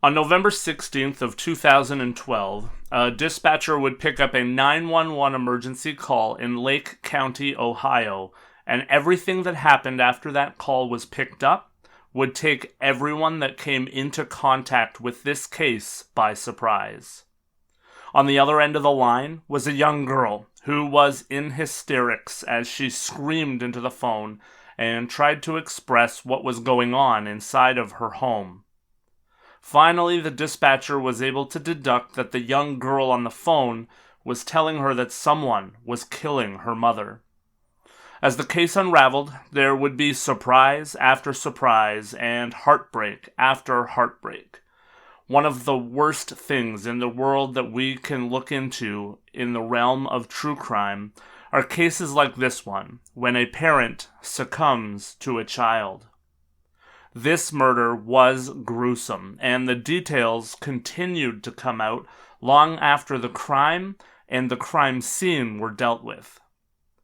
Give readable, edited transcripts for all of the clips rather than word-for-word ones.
On November 16th of 2012, a dispatcher would pick up a 911 emergency call in Lake County, Ohio, and everything that happened after that call was picked up would take everyone that came into contact with this case by surprise. On the other end of the line was a young girl who was in hysterics as she screamed into the phone and tried to express what was going on inside of her home. Finally, the dispatcher was able to deduct that the young girl on the phone was telling her that someone was killing her mother. As the case unraveled, there would be surprise after surprise and heartbreak after heartbreak. One of the worst things in the world that we can look into in the realm of true crime are cases like this one, when a parent succumbs to a child. This murder was gruesome, and the details continued to come out long after the crime and the crime scene were dealt with.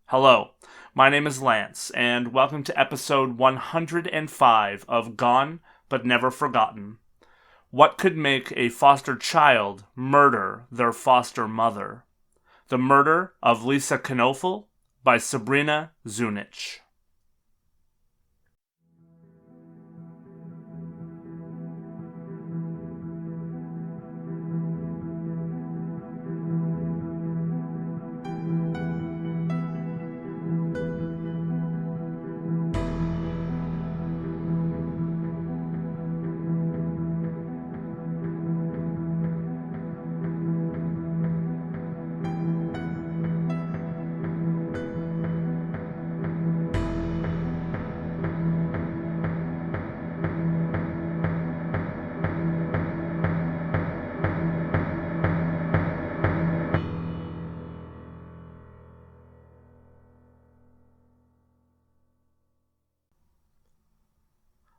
Hello, my name is Lance, and welcome to episode 105 of Gone But Never Forgotten. What could make a foster child murder their foster mother? The Murder of Lisa Knoefel by Sabrina Zunich.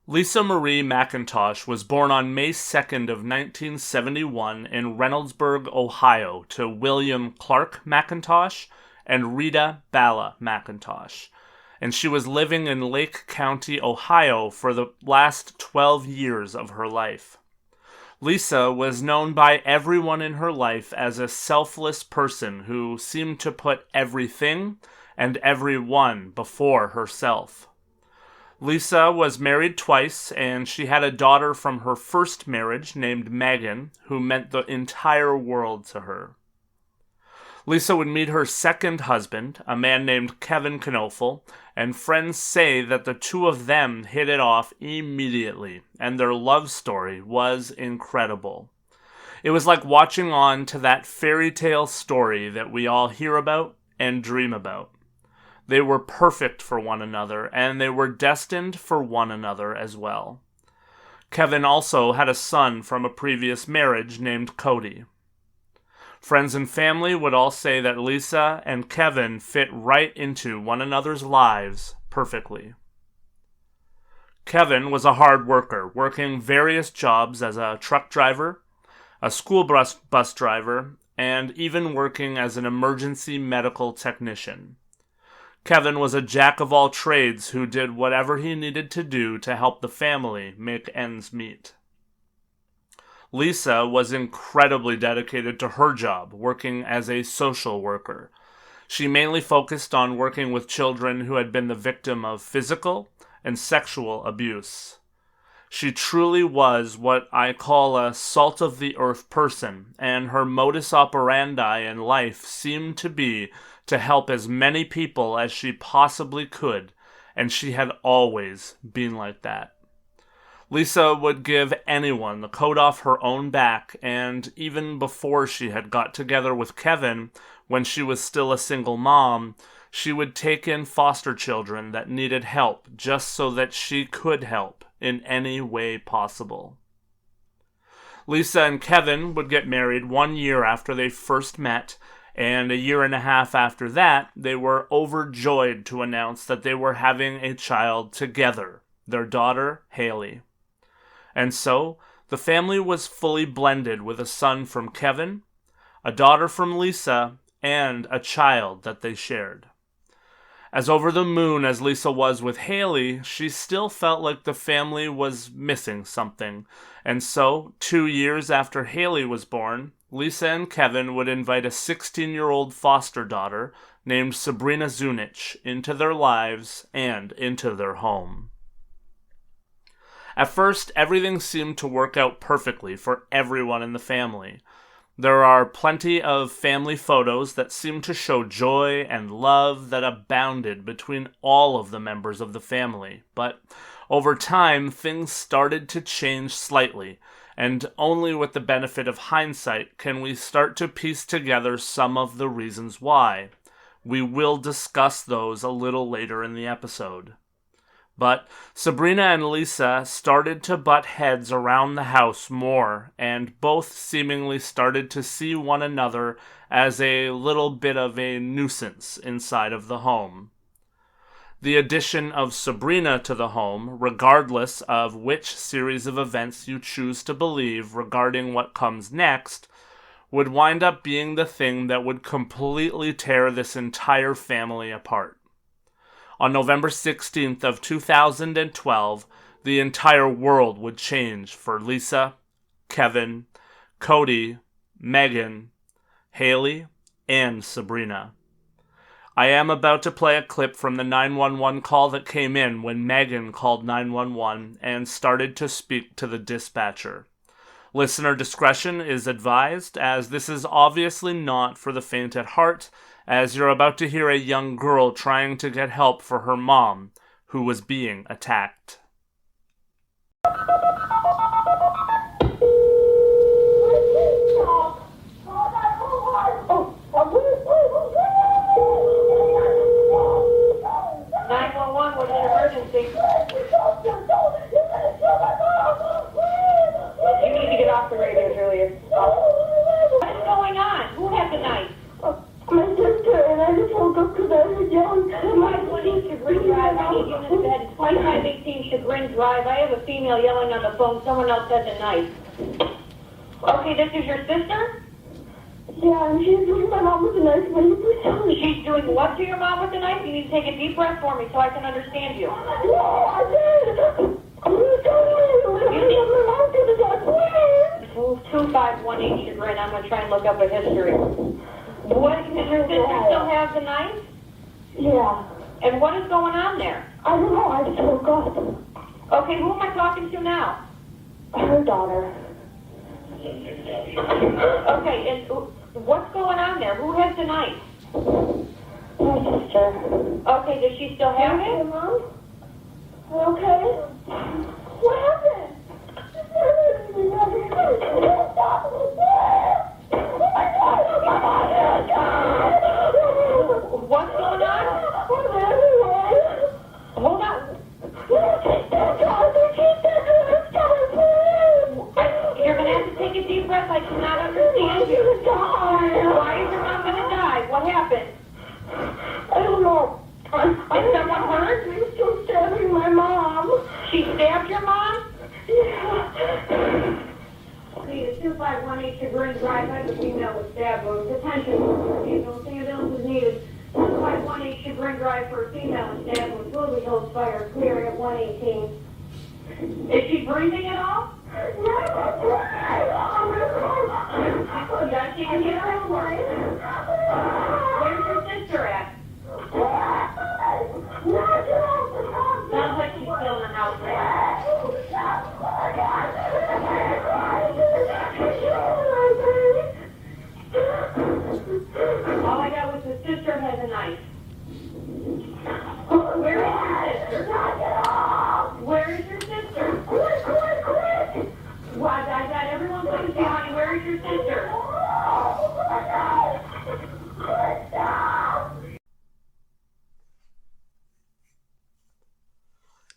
Lisa Marie McIntosh was born on May 2nd of 1971 in Reynoldsburg, Ohio, to William Clark McIntosh and Rita Bala McIntosh, and she was living in Lake County, Ohio for the last 12 years of her life. Lisa was known by everyone in her life as a selfless person who seemed to put everything and everyone before herself. Lisa was married twice, and she had a daughter from her first marriage named Megan, who meant the entire world to her. Lisa would meet her second husband, a man named Kevin Knoefel, and friends say that the two of them hit it off immediately, and their love story was incredible. It was like watching on to that fairy tale story that we all hear about and dream about. They were perfect for one another, and they were destined for one another as well. Kevin also had a son from a previous marriage named Cody. Friends and family would all say that Lisa and Kevin fit right into one another's lives perfectly. Kevin was a hard worker, working various jobs as a truck driver, a school bus driver, and even working as an emergency medical technician. Kevin was a jack of all trades who did whatever he needed to do to help the family make ends meet. Lisa was incredibly dedicated to her job, working as a social worker. She mainly focused on working with children who had been the victim of physical and sexual abuse. She truly was what I call a salt-of-the-earth person, and her modus operandi in life seemed to be to help as many people as she possibly could, and she had always been like that. Lisa would give anyone the coat off her own back, and even before she had got together with Kevin, when she was still a single mom, she would take in foster children that needed help just so that she could help in any way possible. Lisa and Kevin would get married 1 year after they first met, and a year and a half after that, they were overjoyed to announce that they were having a child together, their daughter, Haley. And so, the family was fully blended with a son from Kevin, a daughter from Lisa, and a child that they shared. As over the moon as Lisa was with Haley, she still felt like the family was missing something. And so, 2 years after Haley was born, Lisa and Kevin would invite a 16-year-old foster daughter named Sabrina Zunich into their lives and into their home. At first, everything seemed to work out perfectly for everyone in the family. There are plenty of family photos that seem to show joy and love that abounded between all of the members of the family, but over time things started to change slightly, and only with the benefit of hindsight can we start to piece together some of the reasons why. We will discuss those a little later in the episode. But Sabrina and Lisa started to butt heads around the house more, and both seemingly started to see one another as a little bit of a nuisance inside of the home. The addition of Sabrina to the home, regardless of which series of events you choose to believe regarding what comes next, would wind up being the thing that would completely tear this entire family apart. On November 16th of 2012, the entire world would change for Lisa, Kevin, Cody, Megan, Haley, and Sabrina. I am about to play a clip from the 911 call that came in when Megan called 911 and started to speak to the dispatcher. Listener discretion is advised, as this is obviously not for the faint at heart, as you're about to hear a young girl trying to get help for her mom, who was being attacked. Was an emergency. You need to get off the radio, Julius. What is going on? Who had the knife? My sister, and I just woke up because I was yelling. 2518 Chagrin Drive. I need units bed. 2518 Chagrin Drive. I have a female yelling on the phone. Someone else has a knife. Okay, this is your sister? Yeah, and she's doing my mom with a knife. Will you please tell me? She's doing what to your mom with the knife? You need to take a deep breath for me so I can understand you. No, I did. I'm going to tell you. You need my mom to the doctor, please. Move 2518 Chagrin. I'm going to try and look up a history. What, does your sister still have the knife? Yeah. And what is going on there? I don't know. I just woke up. Okay, who am I talking to now? Her daughter. Okay, and what's going on there? Who has the knife? My sister. Okay, does she still have Hey, it? Mom? Okay? What happened? What's going on? Hold on. You're going to have to take a deep breath. I cannot understand you. Why is your mom going to die? What happened? I don't know. Is someone hurt? She's still stabbing my mom. She stabbed your mom? Yeah. Please, 2518 Chagrin Drive. I have a female with stab wounds. Attention. No ambulance is needed. 2518 Chagrin Drive for a female with stab wounds. Will be held fire. Clear at 118. Is she breathing at all? Yeah, she can hear her. Where's your sister at? Sounds like she's still in the house now. All I got was the sister has a knife. Where is your sister? Where is your sister? Well, I got everyone looking for you, honey. Where is your sister?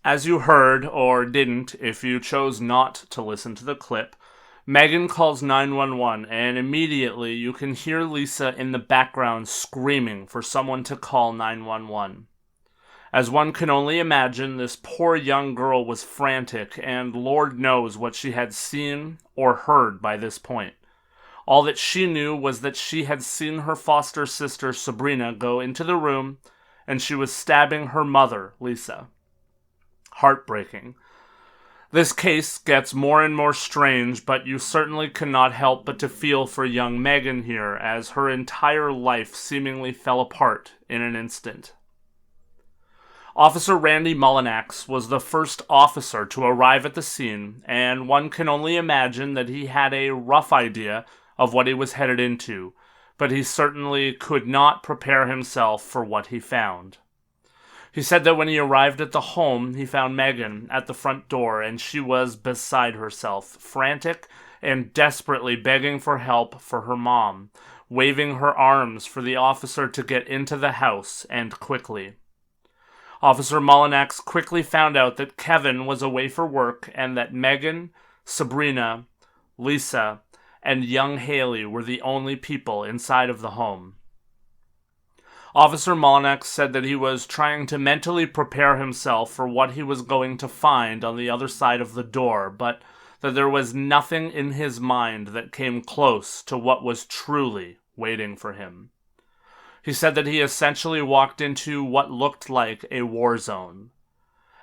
As you heard, or didn't, if you chose not to listen to the clip, Megan calls 911, and immediately you can hear Lisa in the background screaming for someone to call 911. As one can only imagine, this poor young girl was frantic, and Lord knows what she had seen or heard by this point. All that she knew was that she had seen her foster sister Sabrina go into the room and she was stabbing her mother, Lisa. Heartbreaking. This case gets more and more strange, but you certainly cannot help but to feel for young Megan here, as her entire life seemingly fell apart in an instant. Officer Randy Mullinax was the first officer to arrive at the scene, and one can only imagine that he had a rough idea of what he was headed into, but he certainly could not prepare himself for what he found. He said that when he arrived at the home, he found Megan at the front door, and she was beside herself, frantic and desperately begging for help for her mom, waving her arms for the officer to get into the house, and quickly. Officer Mullinax quickly found out that Kevin was away for work and that Megan, Sabrina, Lisa, and young Haley were the only people inside of the home. Officer Mullinax said that he was trying to mentally prepare himself for what he was going to find on the other side of the door, but that there was nothing in his mind that came close to what was truly waiting for him. He said that he essentially walked into what looked like a war zone.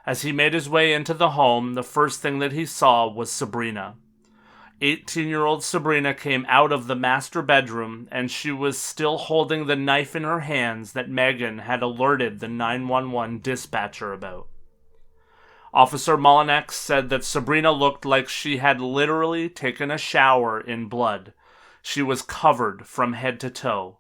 As he made his way into the home, the first thing that he saw was Sabrina. 18-year-old Sabrina came out of the master bedroom, and she was still holding the knife in her hands that Megan had alerted the 911 dispatcher about. Officer Mullinax said that Sabrina looked like she had literally taken a shower in blood. She was covered from head to toe.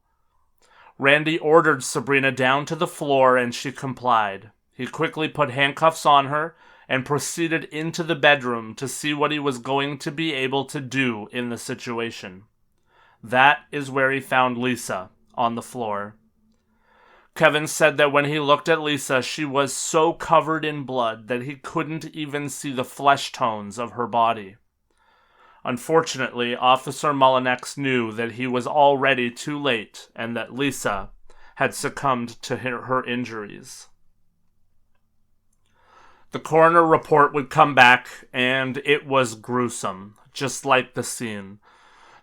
Randy ordered Sabrina down to the floor, and she complied. He quickly put handcuffs on her and proceeded into the bedroom to see what he was going to be able to do in the situation. That is where he found Lisa, on the floor. Kevin said that when he looked at Lisa, she was so covered in blood that he couldn't even see the flesh tones of her body. Unfortunately, Officer Mullinax knew that he was already too late and that Lisa had succumbed to her injuries. The coroner report would come back, and it was gruesome, just like the scene.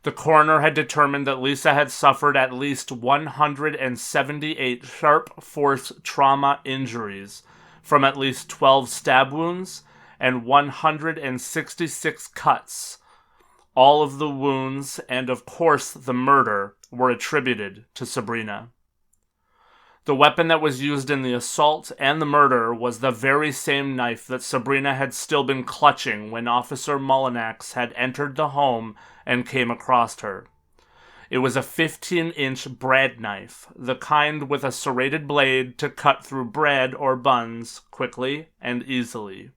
The coroner had determined that Lisa had suffered at least 178 sharp force trauma injuries from at least 12 stab wounds and 166 cuts. All of the wounds, and of course the murder, were attributed to Sabrina. The weapon that was used in the assault and the murder was the very same knife that Sabrina had still been clutching when Officer Mullinax had entered the home and came across her. It was a 15-inch bread knife, the kind with a serrated blade to cut through bread or buns quickly and easily.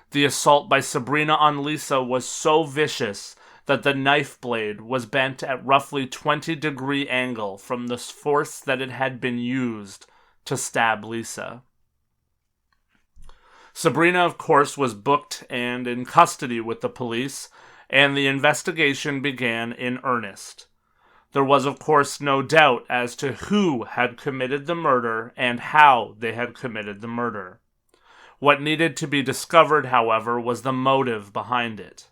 The assault by Sabrina on Lisa was so vicious that the knife blade was bent at roughly 20-degree angle from the force that it had been used to stab Lisa. Sabrina, of course, was booked and in custody with the police, and the investigation began in earnest. There was, of course, no doubt as to who had committed the murder and how they had committed the murder. What needed to be discovered, however, was the motive behind it.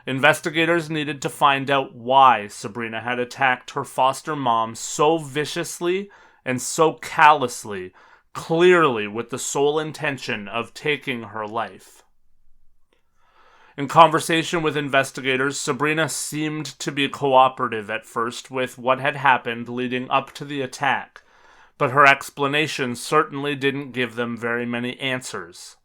Investigators needed to find out why Sabrina had attacked her foster mom so viciously and so callously, clearly with the sole intention of taking her life. In conversation with investigators, Sabrina seemed to be cooperative at first with what had happened leading up to the attack, but her explanation certainly didn't give them very many answers.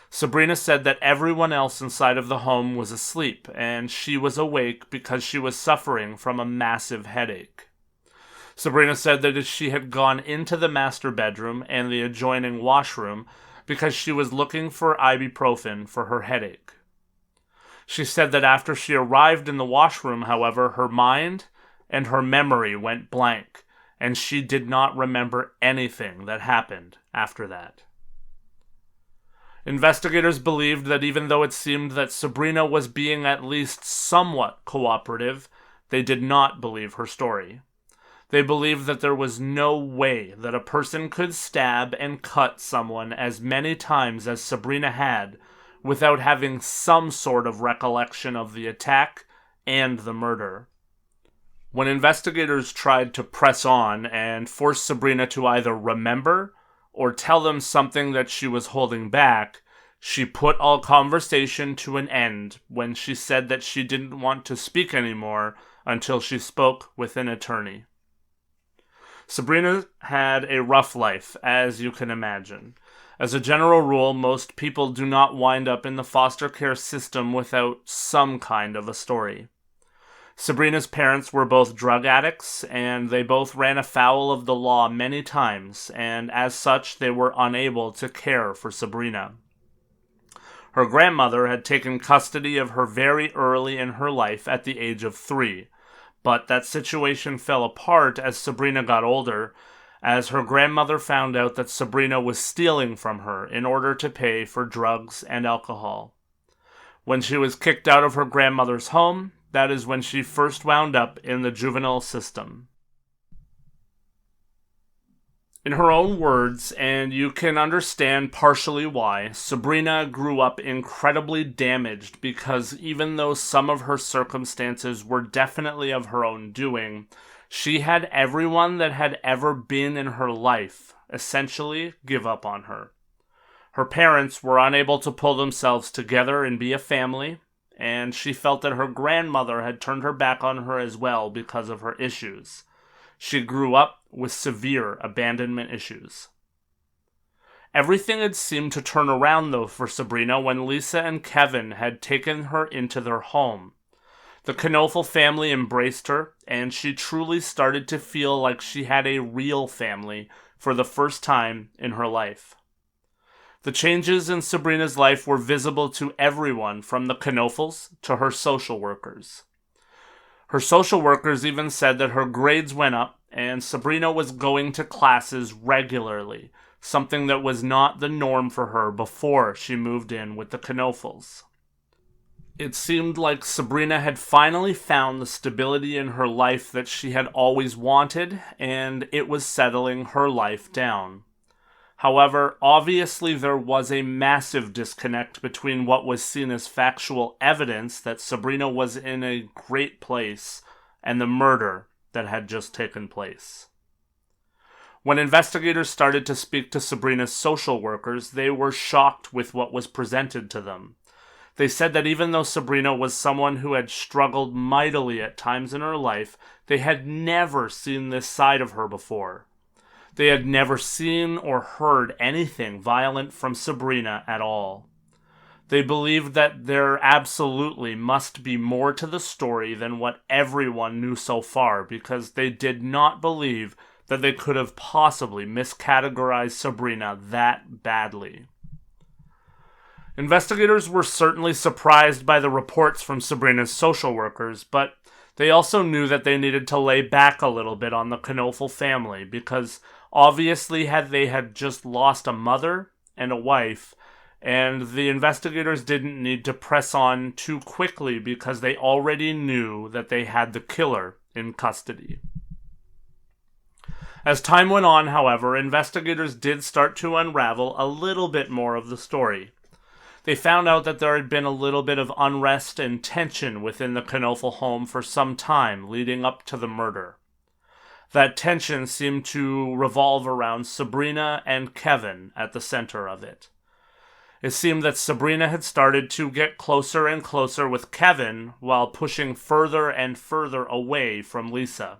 Sabrina said that everyone else inside of the home was asleep, and she was awake because she was suffering from a massive headache. Sabrina said that she had gone into the master bedroom and the adjoining washroom because she was looking for ibuprofen for her headache. She said that after she arrived in the washroom, however, her mind and her memory went blank, and she did not remember anything that happened after that. Investigators believed that even though it seemed that Sabrina was being at least somewhat cooperative, they did not believe her story. They believed that there was no way that a person could stab and cut someone as many times as Sabrina had without having some sort of recollection of the attack and the murder. When investigators tried to press on and force Sabrina to either remember or tell them something that she was holding back, she put all conversation to an end when she said that she didn't want to speak anymore until she spoke with an attorney. Sabrina had a rough life, as you can imagine. As a general rule, most people do not wind up in the foster care system without some kind of a story. Sabrina's parents were both drug addicts, and they both ran afoul of the law many times, and as such, they were unable to care for Sabrina. Her grandmother had taken custody of her very early in her life at the age of 3, but that situation fell apart as Sabrina got older, as her grandmother found out that Sabrina was stealing from her in order to pay for drugs and alcohol. When she was kicked out of her grandmother's home, that is when she first wound up in the juvenile system. In her own words, and you can understand partially why, Sabrina grew up incredibly damaged because even though some of her circumstances were definitely of her own doing, she had everyone that had ever been in her life essentially give up on her. Her parents were unable to pull themselves together and be a family, and she felt that her grandmother had turned her back on her as well because of her issues. She grew up with severe abandonment issues. Everything had seemed to turn around, though, for Sabrina when Lisa and Kevin had taken her into their home. The Knoefel family embraced her, and she truly started to feel like she had a real family for the first time in her life. The changes in Sabrina's life were visible to everyone from the Knoefels to her social workers. Her social workers even said that her grades went up and Sabrina was going to classes regularly, something that was not the norm for her before she moved in with the Knoefels. It seemed like Sabrina had finally found the stability in her life that she had always wanted, and it was settling her life down. However, obviously there was a massive disconnect between what was seen as factual evidence that Sabrina was in a great place and the murder that had just taken place. When investigators started to speak to Sabrina's social workers, they were shocked with what was presented to them. They said that even though Sabrina was someone who had struggled mightily at times in her life, they had never seen this side of her before. They had never seen or heard anything violent from Sabrina at all. They believed that there absolutely must be more to the story than what everyone knew so far, because they did not believe that they could have possibly miscategorized Sabrina that badly. Investigators were certainly surprised by the reports from Sabrina's social workers, but they also knew that they needed to lay back a little bit on the Knoefel family, because obviously they had just lost a mother and a wife, and the investigators didn't need to press on too quickly because they already knew that they had the killer in custody. As time went on, however, investigators did start to unravel a little bit more of the story. They found out that there had been a little bit of unrest and tension within the Knoefel home for some time leading up to the murder. That tension seemed to revolve around Sabrina and Kevin at the center of it. It seemed that Sabrina had started to get closer and closer with Kevin while pushing further and further away from Lisa.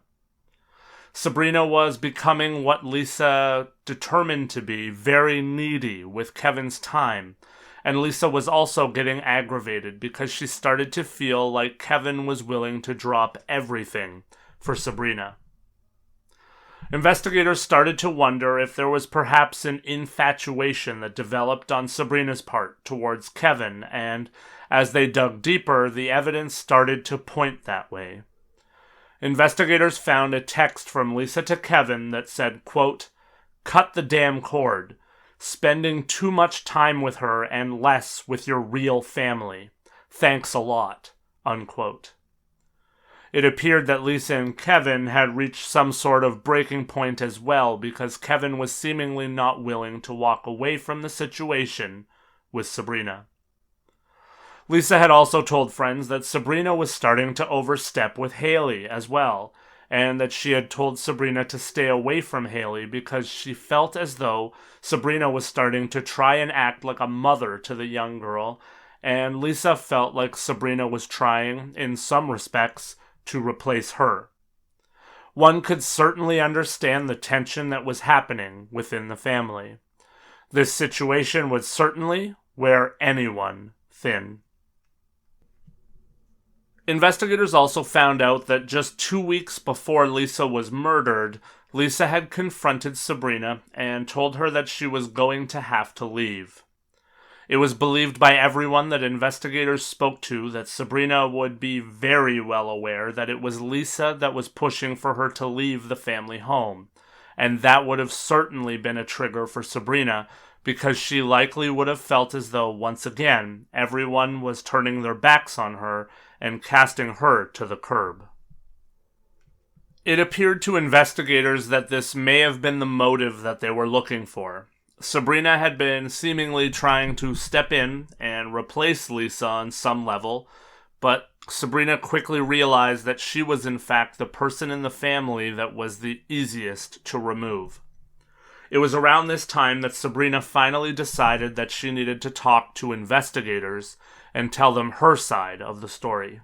Sabrina was becoming what Lisa determined to be, very needy with Kevin's time, and Lisa was also getting aggravated because she started to feel like Kevin was willing to drop everything for Sabrina. Investigators started to wonder if there was perhaps an infatuation that developed on Sabrina's part towards Kevin, and as they dug deeper, the evidence started to point that way. Investigators found a text from Lisa to Kevin that said, quote, "Cut the damn cord. Spending too much time with her and less with your real family. Thanks a lot," unquote. It appeared that Lisa and Kevin had reached some sort of breaking point as well, because Kevin was seemingly not willing to walk away from the situation with Sabrina. Lisa had also told friends that Sabrina was starting to overstep with Haley as well, and that she had told Sabrina to stay away from Haley because she felt as though Sabrina was starting to try and act like a mother to the young girl, and Lisa felt like Sabrina was trying, in some respects, to replace her. One could certainly understand the tension that was happening within the family. This situation would certainly wear anyone thin. Investigators also found out that just 2 weeks before Lisa was murdered, Lisa had confronted Sabrina and told her that she was going to have to leave. It was believed by everyone that investigators spoke to that Sabrina would be very well aware that it was Lisa that was pushing for her to leave the family home, and that would have certainly been a trigger for Sabrina because she likely would have felt as though, once again, everyone was turning their backs on her and casting her to the curb. It appeared to investigators that this may have been the motive that they were looking for. Sabrina had been seemingly trying to step in and replace Lisa on some level, but Sabrina quickly realized that she was in fact the person in the family that was the easiest to remove. It was around this time that Sabrina finally decided that she needed to talk to investigators and tell them her side of the story.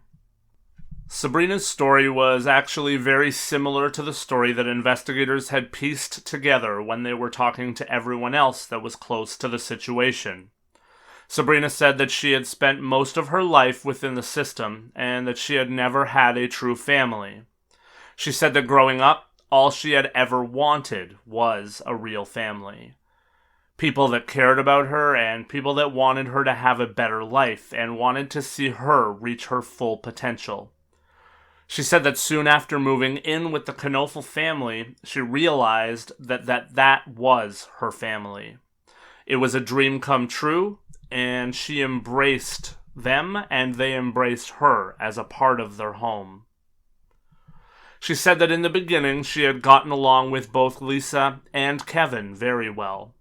Sabrina's story was actually very similar to the story that investigators had pieced together when they were talking to everyone else that was close to the situation. Sabrina said that she had spent most of her life within the system and that she had never had a true family. She said that growing up, all she had ever wanted was a real family. People that cared about her and people that wanted her to have a better life and wanted to see her reach her full potential. She said that soon after moving in with the Knoefel family, she realized that was her family. It was a dream come true, and she embraced them and they embraced her as a part of their home. She said that in the beginning she had gotten along with both Lisa and Kevin very well.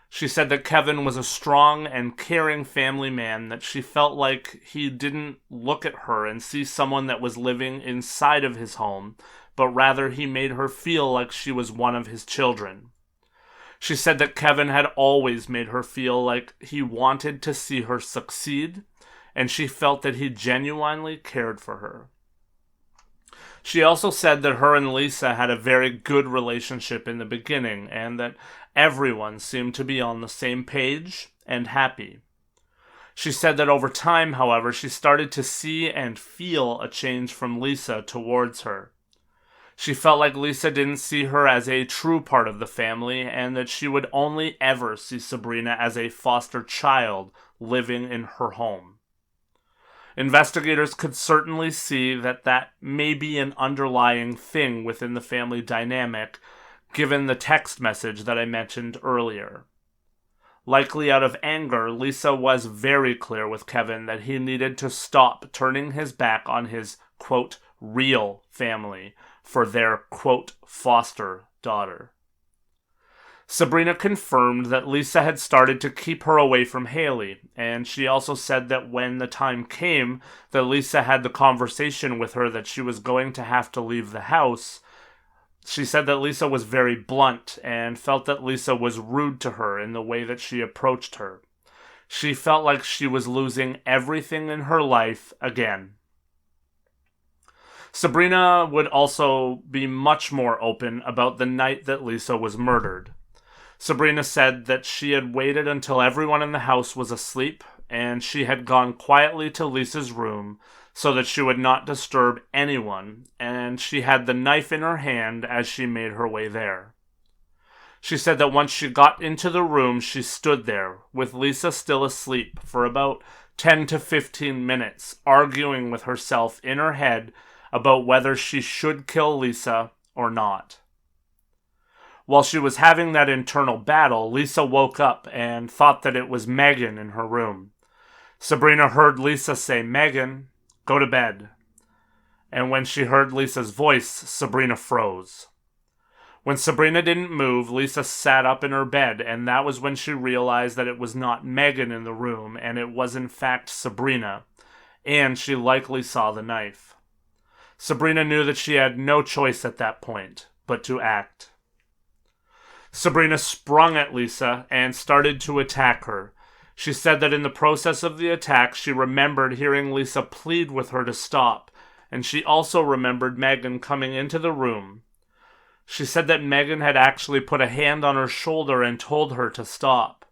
She said that Kevin was a strong and caring family man, that she felt like he didn't look at her and see someone that was living inside of his home, but rather he made her feel like she was one of his children. She said that Kevin had always made her feel like he wanted to see her succeed, and she felt that he genuinely cared for her. She also said that her and Lisa had a very good relationship in the beginning and that everyone seemed to be on the same page and happy. She said that over time, however, she started to see and feel a change from Lisa towards her. She felt like Lisa didn't see her as a true part of the family and that she would only ever see Sabrina as a foster child living in her home. Investigators could certainly see that may be an underlying thing within the family dynamic, given the text message that I mentioned earlier. Likely out of anger, Lisa was very clear with Kevin that he needed to stop turning his back on his, quote, real family for their, quote, foster daughter. Sabrina confirmed that Lisa had started to keep her away from Haley, and she also said that when the time came that Lisa had the conversation with her that she was going to have to leave the house, she said that Lisa was very blunt and felt that Lisa was rude to her in the way that she approached her. She felt like she was losing everything in her life again. Sabrina would also be much more open about the night that Lisa was murdered. Sabrina said that she had waited until everyone in the house was asleep, and she had gone quietly to Lisa's room so that she would not disturb anyone, and she had the knife in her hand as she made her way there. She said that once she got into the room, she stood there, with Lisa still asleep, for about 10 to 15 minutes, arguing with herself in her head about whether she should kill Lisa or not. While she was having that internal battle, Lisa woke up and thought that it was Megan in her room. Sabrina heard Lisa say, "Megan, go to bed." And when she heard Lisa's voice, Sabrina froze. When Sabrina didn't move, Lisa sat up in her bed, and that was when she realized that it was not Megan in the room, and it was in fact Sabrina, and she likely saw the knife. Sabrina knew that she had no choice at that point but to act. Sabrina sprung at Lisa and started to attack her. She said that in the process of the attack, she remembered hearing Lisa plead with her to stop, and she also remembered Megan coming into the room. She said that Megan had actually put a hand on her shoulder and told her to stop.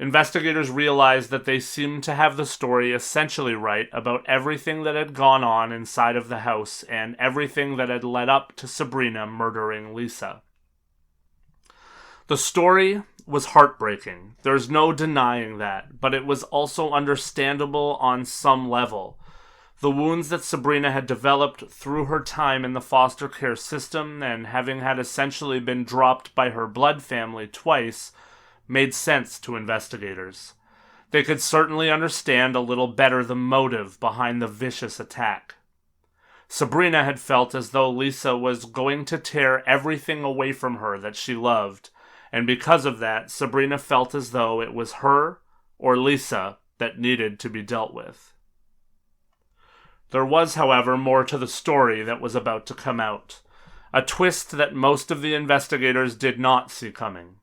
Investigators realized that they seemed to have the story essentially right about everything that had gone on inside of the house and everything that had led up to Sabrina murdering Lisa. The story was heartbreaking. There's no denying that, but it was also understandable on some level. The wounds that Sabrina had developed through her time in the foster care system and having had essentially been dropped by her blood family twice made sense to investigators. They could certainly understand a little better the motive behind the vicious attack. Sabrina had felt as though Lisa was going to tear everything away from her that she loved, and because of that, Sabrina felt as though it was her or Lisa that needed to be dealt with. There was, however, more to the story that was about to come out, a twist that most of the investigators did not see coming.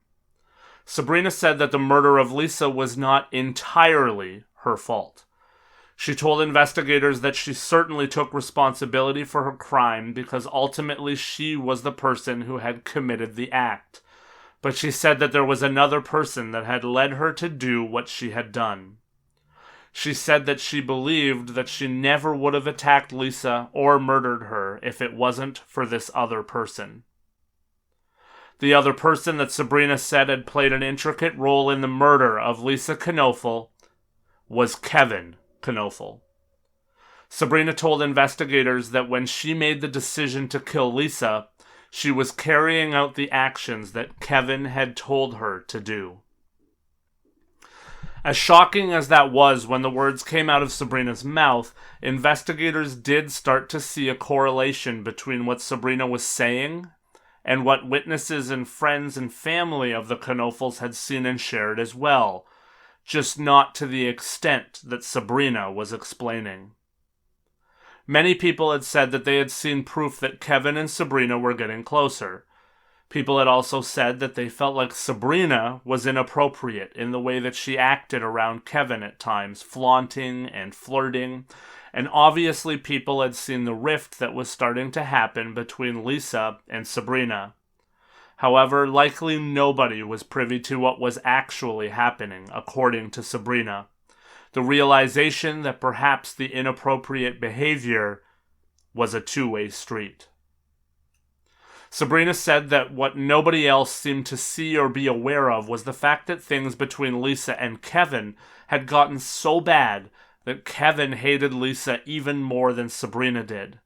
Sabrina said that the murder of Lisa was not entirely her fault. She told investigators that she certainly took responsibility for her crime because ultimately she was the person who had committed the act. But she said that there was another person that had led her to do what she had done. She said that she believed that she never would have attacked Lisa or murdered her if it wasn't for this other person. The other person that Sabrina said had played an intricate role in the murder of Lisa Knoefel was Kevin Knoefel. Sabrina told investigators that when she made the decision to kill Lisa, she was carrying out the actions that Kevin had told her to do. As shocking as that was when the words came out of Sabrina's mouth, investigators did start to see a correlation between what Sabrina was saying and what witnesses and friends and family of the Knoefels had seen and shared as well, just not to the extent that Sabrina was explaining. Many people had said that they had seen proof that Kevin and Sabrina were getting closer. People had also said that they felt like Sabrina was inappropriate in the way that she acted around Kevin at times, flaunting and flirting, and obviously people had seen the rift that was starting to happen between Lisa and Sabrina. However, likely nobody was privy to what was actually happening, according to Sabrina. The realization that perhaps the inappropriate behavior was a two-way street. Sabrina said that what nobody else seemed to see or be aware of was the fact that things between Lisa and Kevin had gotten so bad that Kevin hated Lisa even more than Sabrina did.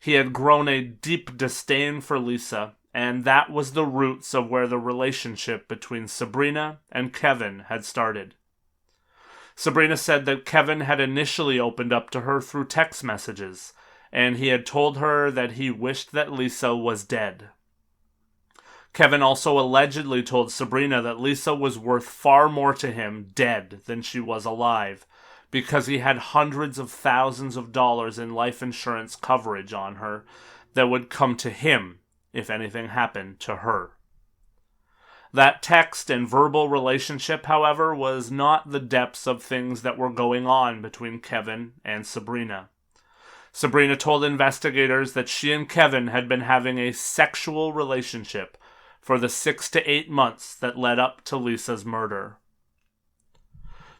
He had grown a deep disdain for Lisa, and that was the roots of where the relationship between Sabrina and Kevin had started. Sabrina said that Kevin had initially opened up to her through text messages, and he had told her that he wished that Lisa was dead. Kevin also allegedly told Sabrina that Lisa was worth far more to him dead than she was alive, because he had hundreds of thousands of dollars in life insurance coverage on her that would come to him if anything happened to her. That text and verbal relationship, however, was not the depths of things that were going on between Kevin and Sabrina. Sabrina told investigators that she and Kevin had been having a sexual relationship for the 6 to 8 months that led up to Lisa's murder.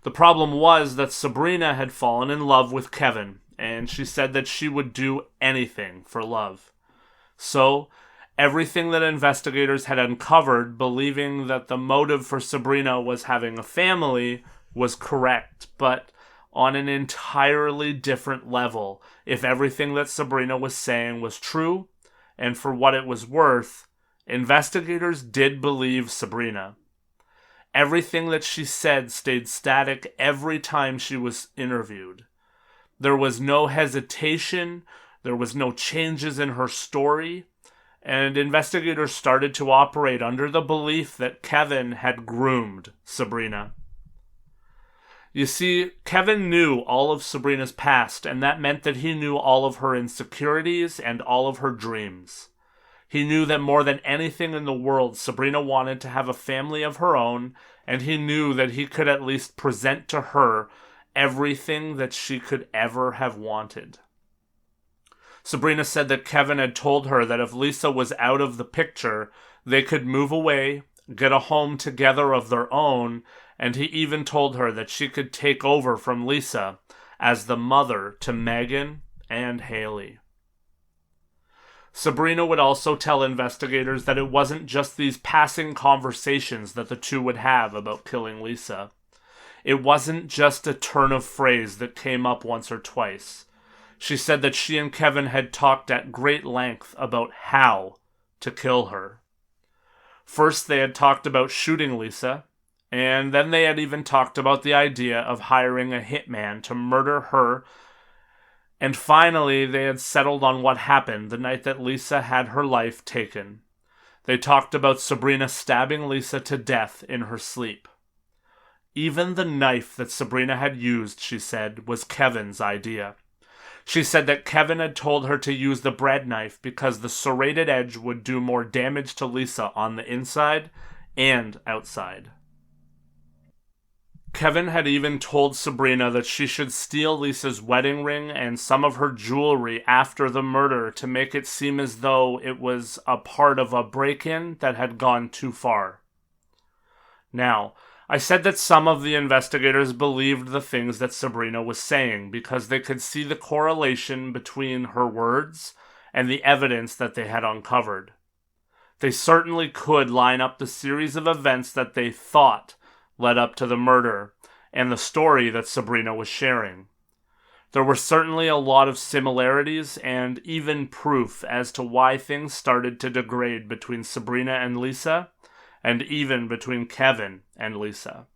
The problem was that Sabrina had fallen in love with Kevin, and she said that she would do anything for love. So, everything that investigators had uncovered, believing that the motive for Sabrina was having a family, was correct, but on an entirely different level, if everything that Sabrina was saying was true, and for what it was worth, investigators did believe Sabrina. Everything that she said stayed static every time she was interviewed. There was no hesitation, there was no changes in her story, and investigators started to operate under the belief that Kevin had groomed Sabrina. You see, Kevin knew all of Sabrina's past, and that meant that he knew all of her insecurities and all of her dreams. He knew that more than anything in the world, Sabrina wanted to have a family of her own, and he knew that he could at least present to her everything that she could ever have wanted. Sabrina said that Kevin had told her that if Lisa was out of the picture, they could move away, get a home together of their own, and he even told her that she could take over from Lisa as the mother to Megan and Haley. Sabrina would also tell investigators that it wasn't just these passing conversations that the two would have about killing Lisa. It wasn't just a turn of phrase that came up once or twice. She said that she and Kevin had talked at great length about how to kill her. First, they had talked about shooting Lisa, and then they had even talked about the idea of hiring a hitman to murder her. And finally, they had settled on what happened the night that Lisa had her life taken. They talked about Sabrina stabbing Lisa to death in her sleep. Even the knife that Sabrina had used, she said, was Kevin's idea. She said that Kevin had told her to use the bread knife because the serrated edge would do more damage to Lisa on the inside and outside. Kevin had even told Sabrina that she should steal Lisa's wedding ring and some of her jewelry after the murder to make it seem as though it was a part of a break-in that had gone too far. Now, I said that some of the investigators believed the things that Sabrina was saying because they could see the correlation between her words and the evidence that they had uncovered. They certainly could line up the series of events that they thought led up to the murder and the story that Sabrina was sharing. There were certainly a lot of similarities and even proof as to why things started to degrade between Sabrina and Lisa, and even between Kevin and Lisa.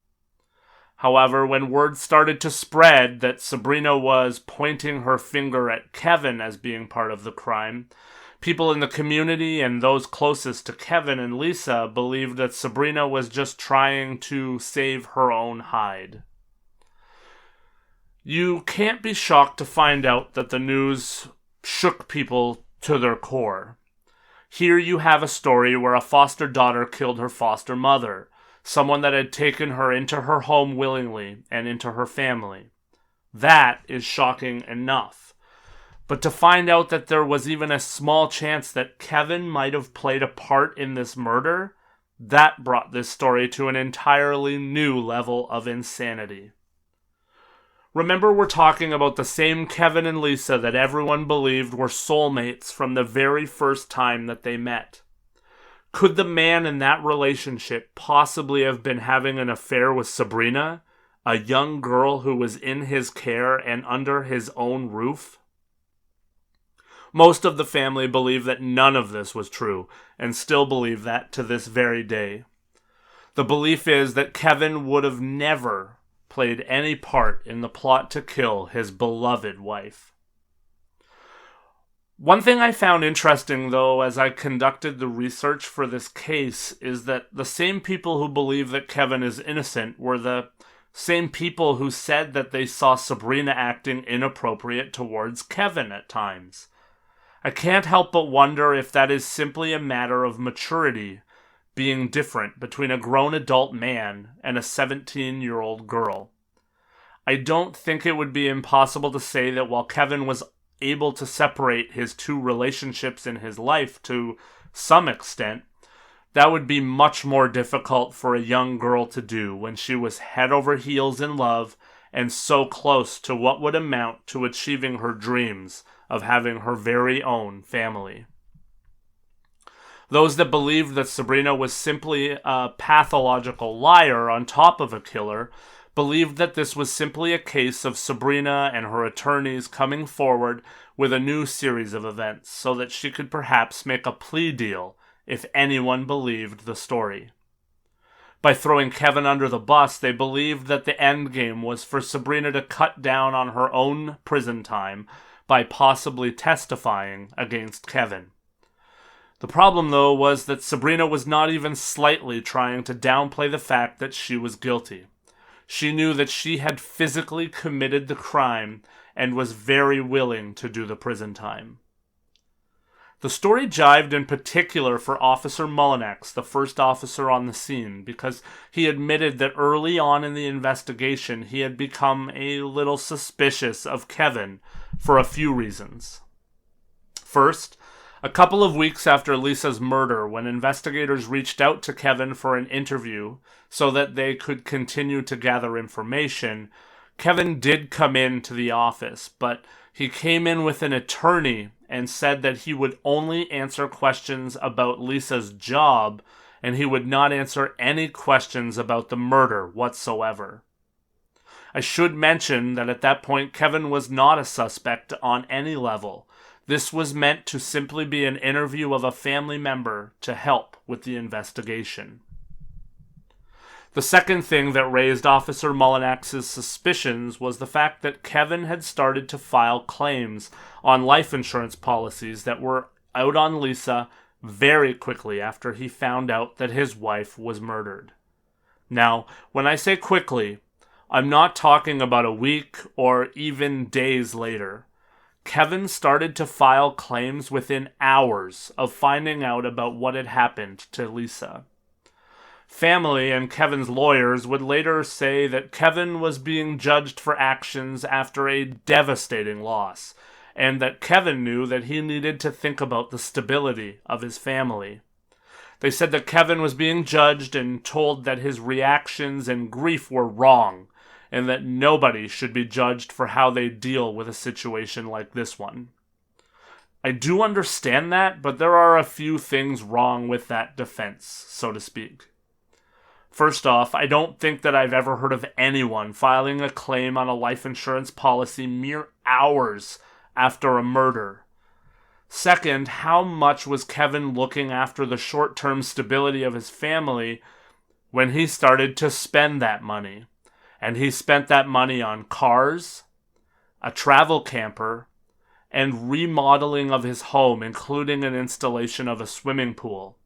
However, when word started to spread that Sabrina was pointing her finger at Kevin as being part of the crime, people in the community and those closest to Kevin and Lisa believed that Sabrina was just trying to save her own hide. You can't be shocked to find out that the news shook people to their core. Here you have a story where a foster daughter killed her foster mother, someone that had taken her into her home willingly and into her family. That is shocking enough. But to find out that there was even a small chance that Kevin might have played a part in this murder, that brought this story to an entirely new level of insanity. Remember, we're talking about the same Kevin and Lisa that everyone believed were soulmates from the very first time that they met. Could the man in that relationship possibly have been having an affair with Sabrina, a young girl who was in his care and under his own roof? Most of the family believe that none of this was true, and still believe that to this very day. The belief is that Kevin would have never played any part in the plot to kill his beloved wife. One thing I found interesting, though, as I conducted the research for this case, is that the same people who believe that Kevin is innocent were the same people who said that they saw Sabrina acting inappropriate towards Kevin at times. I can't help but wonder if that is simply a matter of maturity being different between a grown adult man and a 17-year-old girl. I don't think it would be impossible to say that while Kevin was able to separate his two relationships in his life to some extent, that would be much more difficult for a young girl to do when she was head over heels in love and so close to what would amount to achieving her dreams of having her very own family. Those that believed that Sabrina was simply a pathological liar on top of a killer believed that this was simply a case of Sabrina and her attorneys coming forward with a new series of events so that she could perhaps make a plea deal if anyone believed the story. By throwing Kevin under the bus, they believed that the end game was for Sabrina to cut down on her own prison time by possibly testifying against Kevin. The problem, though, was that Sabrina was not even slightly trying to downplay the fact that she was guilty. She knew that she had physically committed the crime and was very willing to do the prison time. The story jived in particular for Officer Mullinex, the first officer on the scene, because he admitted that early on in the investigation he had become a little suspicious of Kevin for a few reasons. First, a couple of weeks after Lisa's murder, when investigators reached out to Kevin for an interview so that they could continue to gather information, Kevin did come into the office, but he came in with an attorney and said that he would only answer questions about Lisa's job and he would not answer any questions about the murder whatsoever. I should mention that at that point Kevin was not a suspect on any level. This was meant to simply be an interview of a family member to help with the investigation. The second thing that raised Officer Mullinex's suspicions was the fact that Kevin had started to file claims on life insurance policies that were out on Lisa very quickly after he found out that his wife was murdered. Now, when I say quickly, I'm not talking about a week or even days later. Kevin started to file claims within hours of finding out about what had happened to Lisa. Family and Kevin's lawyers would later say that Kevin was being judged for actions after a devastating loss, and that Kevin knew that he needed to think about the stability of his family. They said that Kevin was being judged and told that his reactions and grief were wrong, and that nobody should be judged for how they deal with a situation like this one. I do understand that, but there are a few things wrong with that defense, so to speak. First off, I don't think that I've ever heard of anyone filing a claim on a life insurance policy mere hours after a murder. Second, how much was Kevin looking after the short-term stability of his family when he started to spend that money? And he spent that money on cars, a travel camper, and remodeling of his home, including an installation of a swimming pool.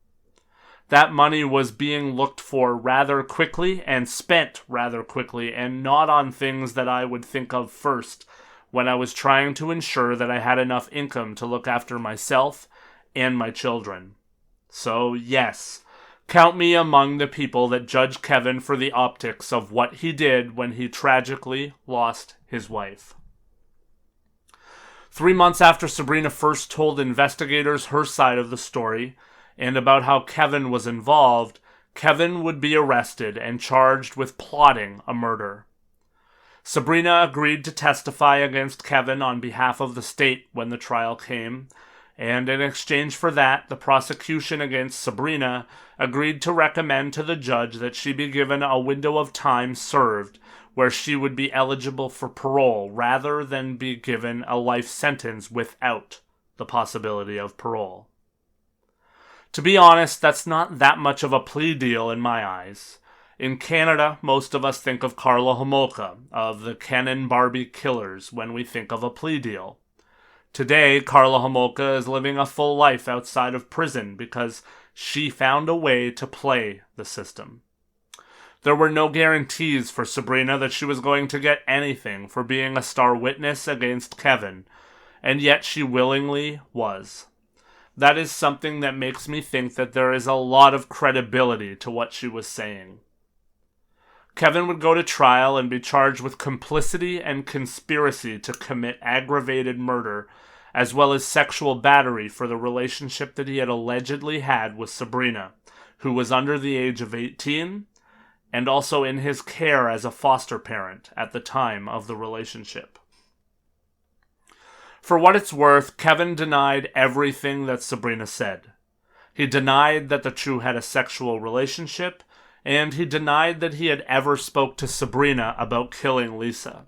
That money was being looked for rather quickly and spent rather quickly, and not on things that I would think of first when I was trying to ensure that I had enough income to look after myself and my children. So yes, count me among the people that judge Kevin for the optics of what he did when he tragically lost his wife. 3 months after Sabrina first told investigators her side of the story, and about how Kevin was involved, Kevin would be arrested and charged with plotting a murder. Sabrina agreed to testify against Kevin on behalf of the state when the trial came, and in exchange for that, the prosecution against Sabrina agreed to recommend to the judge that she be given a window of time served where she would be eligible for parole rather than be given a life sentence without the possibility of parole. To be honest, that's not that much of a plea deal in my eyes. In Canada, most of us think of Karla Homolka, of the Ken and Barbie killers, when we think of a plea deal. Today, Karla Homolka is living a full life outside of prison because she found a way to play the system. There were no guarantees for Sabrina that she was going to get anything for being a star witness against Kevin, and yet she willingly was. That is something that makes me think that there is a lot of credibility to what she was saying. Kevin would go to trial and be charged with complicity and conspiracy to commit aggravated murder, as well as sexual battery for the relationship that he had allegedly had with Sabrina, who was under the age of 18, and also in his care as a foster parent at the time of the relationship. For what it's worth, Kevin denied everything that Sabrina said. He denied that the two had a sexual relationship, and he denied that he had ever spoke to Sabrina about killing Lisa.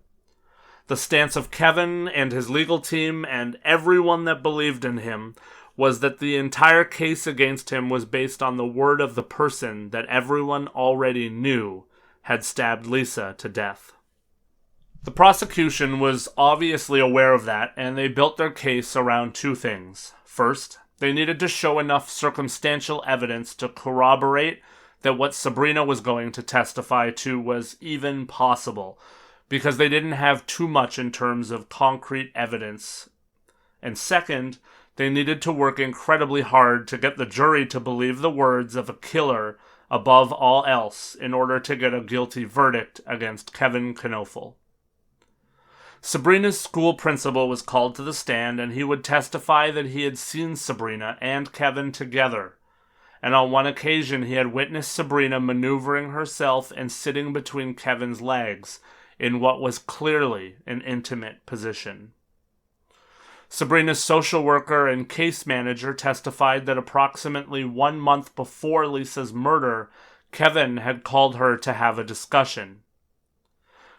The stance of Kevin and his legal team and everyone that believed in him was that the entire case against him was based on the word of the person that everyone already knew had stabbed Lisa to death. The prosecution was obviously aware of that, and they built their case around two things. First, they needed to show enough circumstantial evidence to corroborate that what Sabrina was going to testify to was even possible, because they didn't have too much in terms of concrete evidence. And second, they needed to work incredibly hard to get the jury to believe the words of a killer above all else in order to get a guilty verdict against Kevin Knoefel. Sabrina's school principal was called to the stand, and he would testify that he had seen Sabrina and Kevin together, and on one occasion he had witnessed Sabrina maneuvering herself and sitting between Kevin's legs in what was clearly an intimate position. Sabrina's social worker and case manager testified that approximately 1 month before Lisa's murder, Kevin had called her to have a discussion.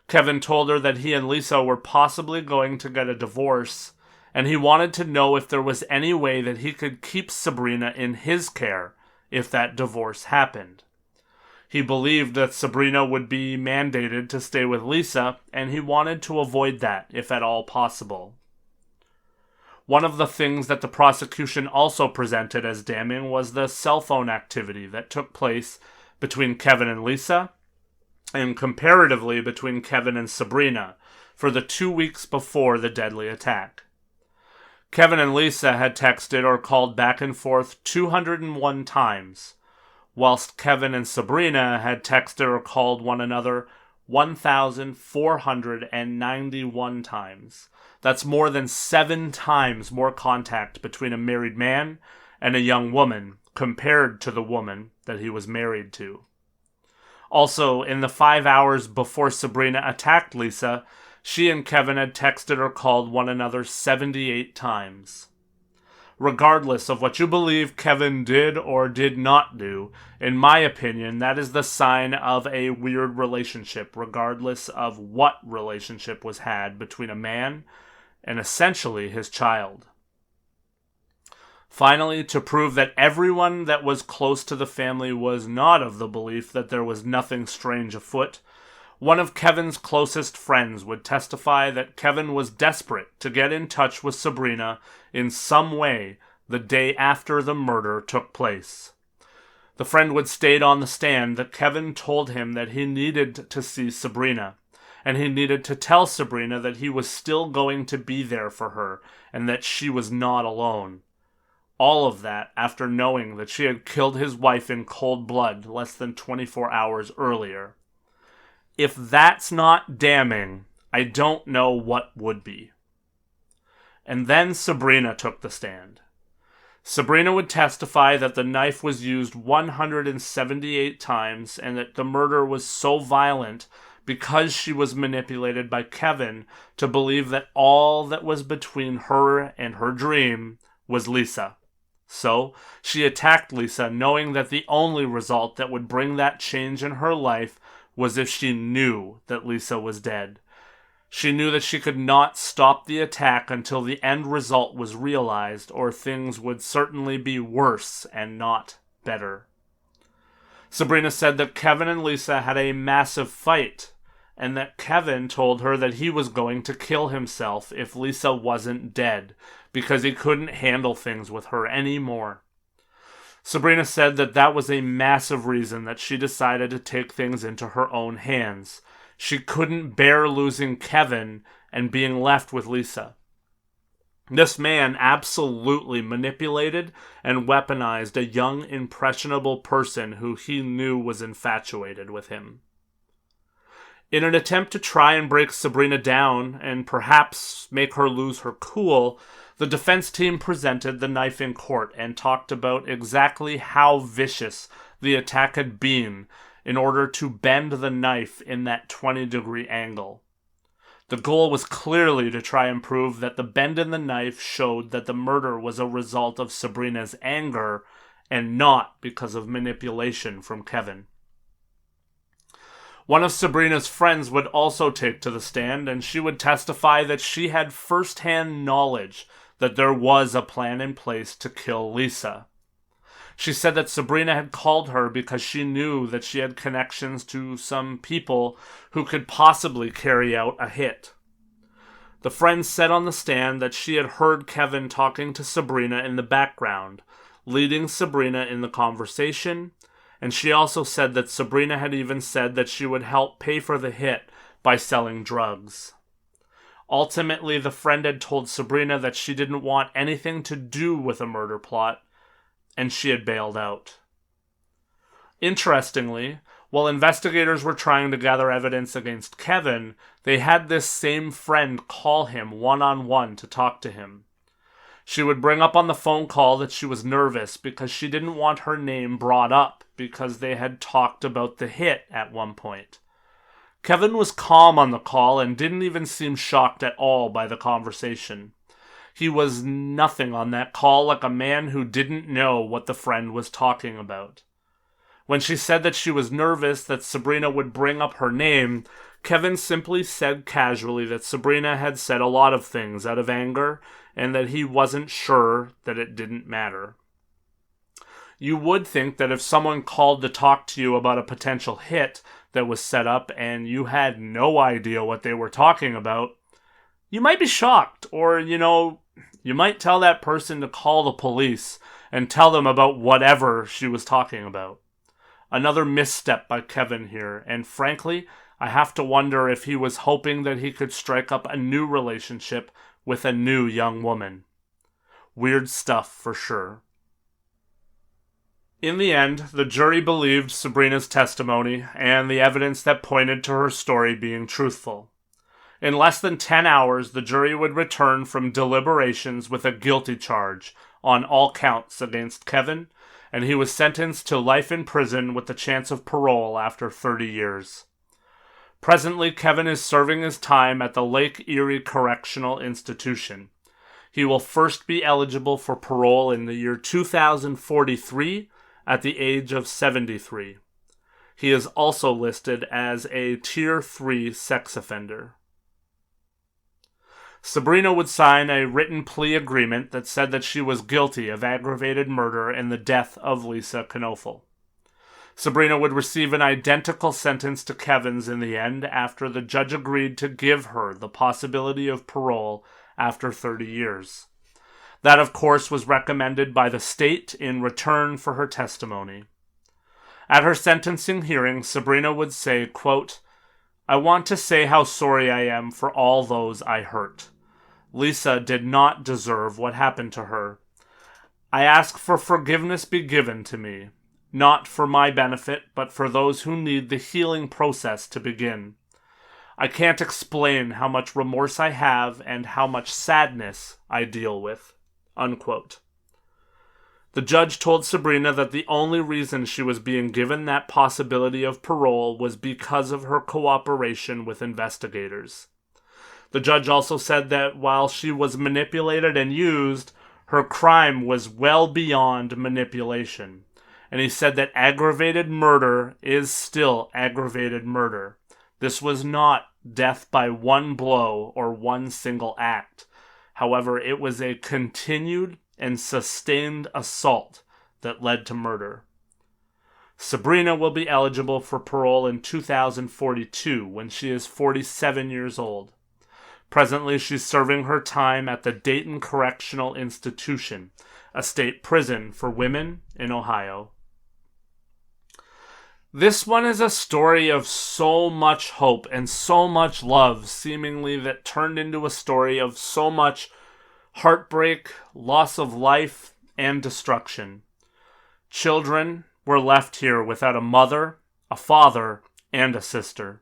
Kevin told her that he and Lisa were possibly going to get a divorce, and he wanted to know if there was any way that he could keep Sabrina in his care if that divorce happened. He believed that Sabrina would be mandated to stay with Lisa, and he wanted to avoid that if at all possible. One of the things that the prosecution also presented as damning was the cell phone activity that took place between Kevin and Lisa, and comparatively between Kevin and Sabrina, for the 2 weeks before the deadly attack. Kevin and Lisa had texted or called back and forth 201 times, whilst Kevin and Sabrina had texted or called one another 1,491 times. That's more than 7 times more contact between a married man and a young woman compared to the woman that he was married to. Also, in the 5 hours before Sabrina attacked Lisa, she and Kevin had texted or called one another 78 times. Regardless of what you believe Kevin did or did not do, in my opinion, that is the sign of a weird relationship, regardless of what relationship was had between a man and essentially his child. Finally, to prove that everyone that was close to the family was not of the belief that there was nothing strange afoot, one of Kevin's closest friends would testify that Kevin was desperate to get in touch with Sabrina in some way the day after the murder took place. The friend would state on the stand that Kevin told him that he needed to see Sabrina, and he needed to tell Sabrina that he was still going to be there for her and that she was not alone. All of that after knowing that she had killed his wife in cold blood less than 24 hours earlier. If that's not damning, I don't know what would be. And then Sabrina took the stand. Sabrina would testify that the knife was used 178 times and that the murder was so violent because she was manipulated by Kevin to believe that all that was between her and her dream was Lisa. So, she attacked Lisa knowing that the only result that would bring that change in her life was if she knew that Lisa was dead. She knew that she could not stop the attack until the end result was realized, or things would certainly be worse and not better. Sabrina said that Kevin and Lisa had a massive fight, and that Kevin told her that he was going to kill himself if Lisa wasn't dead, because he couldn't handle things with her anymore. Sabrina said that that was a massive reason that she decided to take things into her own hands. She couldn't bear losing Kevin and being left with Lisa. This man absolutely manipulated and weaponized a young, impressionable person who he knew was infatuated with him. In an attempt to try and break Sabrina down and perhaps make her lose her cool, the defense team presented the knife in court and talked about exactly how vicious the attack had been in order to bend the knife in that 20-degree angle. The goal was clearly to try and prove that the bend in the knife showed that the murder was a result of Sabrina's anger and not because of manipulation from Kevin. One of Sabrina's friends would also take to the stand, and she would testify that she had first-hand knowledge that there was a plan in place to kill Lisa. She said that Sabrina had called her because she knew that she had connections to some people who could possibly carry out a hit. The friend said on the stand that she had heard Kevin talking to Sabrina in the background, leading Sabrina in the conversation, and she also said that Sabrina had even said that she would help pay for the hit by selling drugs. Ultimately, the friend had told Sabrina that she didn't want anything to do with a murder plot, and she had bailed out. Interestingly, while investigators were trying to gather evidence against Kevin, they had this same friend call him one-on-one to talk to him. She would bring up on the phone call that she was nervous because she didn't want her name brought up because they had talked about the hit at one point. Kevin was calm on the call and didn't even seem shocked at all by the conversation. He was nothing on that call like a man who didn't know what the friend was talking about. When she said that she was nervous that Sabrina would bring up her name, Kevin simply said casually that Sabrina had said a lot of things out of anger and that he wasn't sure that it didn't matter. You would think that if someone called to talk to you about a potential hit that was set up and you had no idea what they were talking about, you might be shocked, or, you might tell that person to call the police and tell them about whatever she was talking about. Another misstep by Kevin here, and frankly, I have to wonder if he was hoping that he could strike up a new relationship with a new young woman. Weird stuff for sure. In the end, the jury believed Sabrina's testimony and the evidence that pointed to her story being truthful. In less than 10 hours, the jury would return from deliberations with a guilty charge on all counts against Kevin, and he was sentenced to life in prison with the chance of parole after 30 years. Presently, Kevin is serving his time at the Lake Erie Correctional Institution. He will first be eligible for parole in the year 2043 at the age of 73. He is also listed as a Tier 3 sex offender. Sabrina would sign a written plea agreement that said that she was guilty of aggravated murder in the death of Lisa Knoefel. Sabrina would receive an identical sentence to Kevin's in the end after the judge agreed to give her the possibility of parole after 30 years. That, of course, was recommended by the state in return for her testimony. At her sentencing hearing, Sabrina would say, quote, "I want to say how sorry I am for all those I hurt. Lisa did not deserve what happened to her. I ask for forgiveness be given to me, not for my benefit, but for those who need the healing process to begin. I can't explain how much remorse I have and how much sadness I deal with." Unquote. The judge told Sabrina that the only reason she was being given that possibility of parole was because of her cooperation with investigators. The judge also said that while she was manipulated and used, her crime was well beyond manipulation. And he said that aggravated murder is still aggravated murder. This was not death by one blow or one single act. However, it was a continued and sustained assault that led to murder. Sabrina will be eligible for parole in 2042 when she is 47 years old. Presently, she's serving her time at the Dayton Correctional Institution, a state prison for women in Ohio. This one is a story of so much hope and so much love, seemingly, that turned into a story of so much heartbreak, loss of life, and destruction. Children were left here without a mother, a father, and a sister.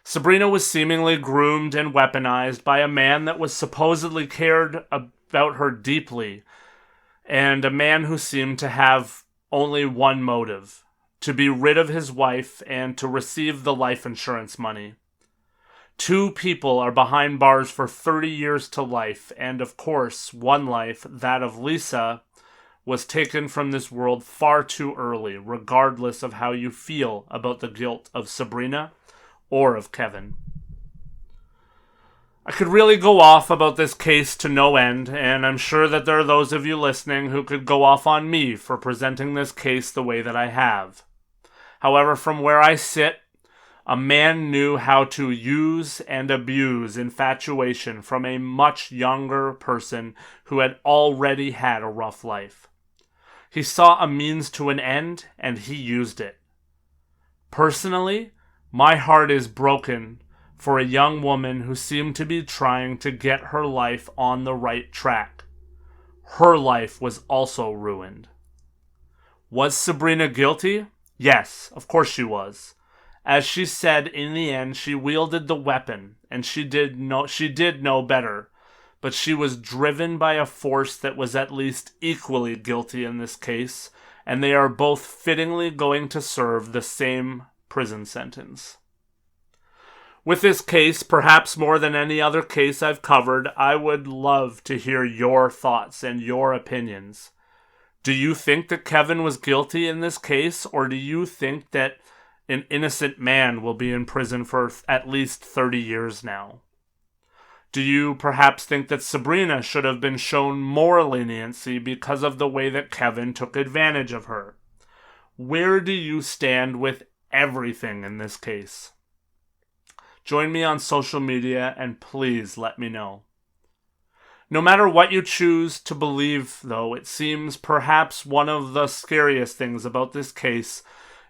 Sabrina was seemingly groomed and weaponized by a man that was supposedly cared about her deeply, and a man who seemed to have only one motive: to be rid of his wife and to receive the life insurance money. 2 people are behind bars for 30 years to life, and of course, one life, that of Lisa, was taken from this world far too early, regardless of how you feel about the guilt of Sabrina or of Kevin. I could really go off about this case to no end, and I'm sure that there are those of you listening who could go off on me for presenting this case the way that I have. However, from where I sit, a man knew how to use and abuse infatuation from a much younger person who had already had a rough life. He saw a means to an end, and he used it. Personally, my heart is broken for a young woman who seemed to be trying to get her life on the right track. Her life was also ruined. Was Sabrina guilty? Yes, of course she was. As she said, in the end, she wielded the weapon, and she did know better. But she was driven by a force that was at least equally guilty in this case, and they are both fittingly going to serve the same prison sentence. With this case, perhaps more than any other case I've covered, I would love to hear your thoughts and your opinions. Do you think that Kevin was guilty in this case, or do you think that an innocent man will be in prison for at least 30 years now? Do you perhaps think that Sabrina should have been shown more leniency because of the way that Kevin took advantage of her? Where do you stand with everything in this case? Join me on social media and please let me know. No matter what you choose to believe, though, it seems perhaps one of the scariest things about this case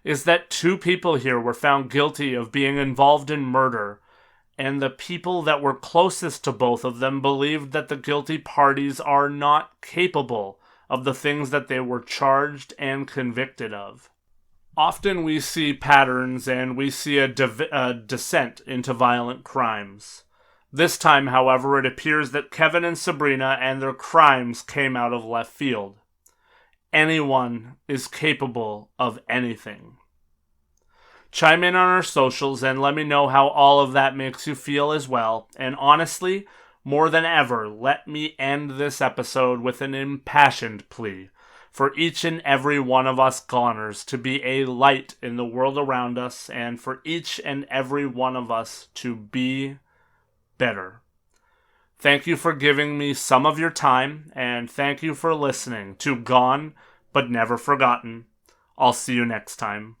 is that 2 people here were found guilty of being involved in murder, and the people that were closest to both of them believed that the guilty parties are not capable of the things that they were charged and convicted of. Often we see patterns and we see a descent into violent crimes. This time, however, it appears that Kevin and Sabrina and their crimes came out of left field. Anyone is capable of anything. Chime in on our socials and let me know how all of that makes you feel as well. And honestly, more than ever, let me end this episode with an impassioned plea for each and every one of us goners to be a light in the world around us, and for each and every one of us to be better. Thank you for giving me some of your time, and thank you for listening to Gone But Never Forgotten. I'll see you next time.